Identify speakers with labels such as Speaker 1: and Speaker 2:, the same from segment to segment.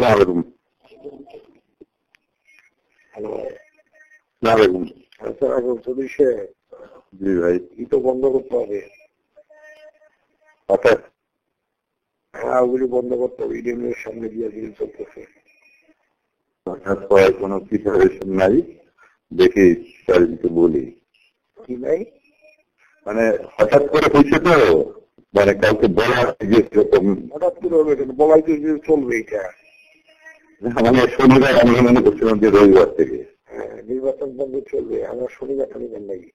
Speaker 1: আসসালামু আলাইকুম।
Speaker 2: আসসালামাইকুম। চৌধুরী সাহেব,
Speaker 1: জি ভাই।
Speaker 2: ই তো বন্ধ করতে হবে।
Speaker 1: হঠাৎ?
Speaker 2: হ্যাঁ, ওগুলি বন্ধ করতে হবে। ইডেনের সামনে দিয়ে দিন চলতেছে।
Speaker 1: হঠাৎ করার কোনো প্রিপারেশন নাই, দেখি চারিদিকে বলি।
Speaker 2: কি নাই?
Speaker 1: মানে হঠাৎ করে হয়েছে তো, মানে কাউকে বলা যে সেরকম
Speaker 2: হঠাৎ করে হবে কেন? বলাই তো চলবে এটা।
Speaker 1: মানে শনিবার আমি মনে করছিলাম যে রবিবার থেকে।
Speaker 2: হ্যাঁ, নির্বাচন বন্ধ চলবে। আমার শনিবার শনিবার নাকি?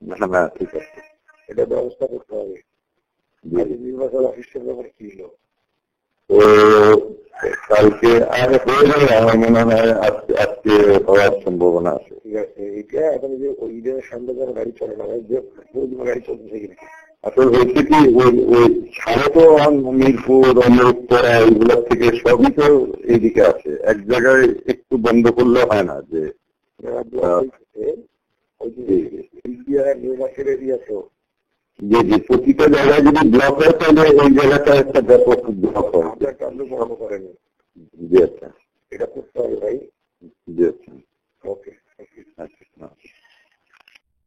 Speaker 1: না না, ঠিক আছে,
Speaker 2: এটা ব্যবস্থা করতে হবে। নির্বাচন অফিসের ব্যাপারে কি হলো?
Speaker 1: তো কালকে আর হয়ে যাবে আমার মনে হয়, আজকে হওয়ার সম্ভাবনা আছে।
Speaker 2: ঠিক আছে, এটা এখন যে ওই ইডেনের সামনে যেন গাড়ি চলে না, যে গাড়ি চলতেছে কিনা।
Speaker 1: আসলে হয়েছে কি, ওই ছাড়া তো মিরপুর উত্তরা এইগুলোর থেকে সবই তো এইদিকে আছে, এক জায়গায় একটু বন্ধ করলে হয় না যে প্রতিটা জায়গায় যদি ব্লক হয় তাহলে ওই জায়গাটা একটা ব্যাপক ব্লক হয়।
Speaker 2: বন্ধ করেনি।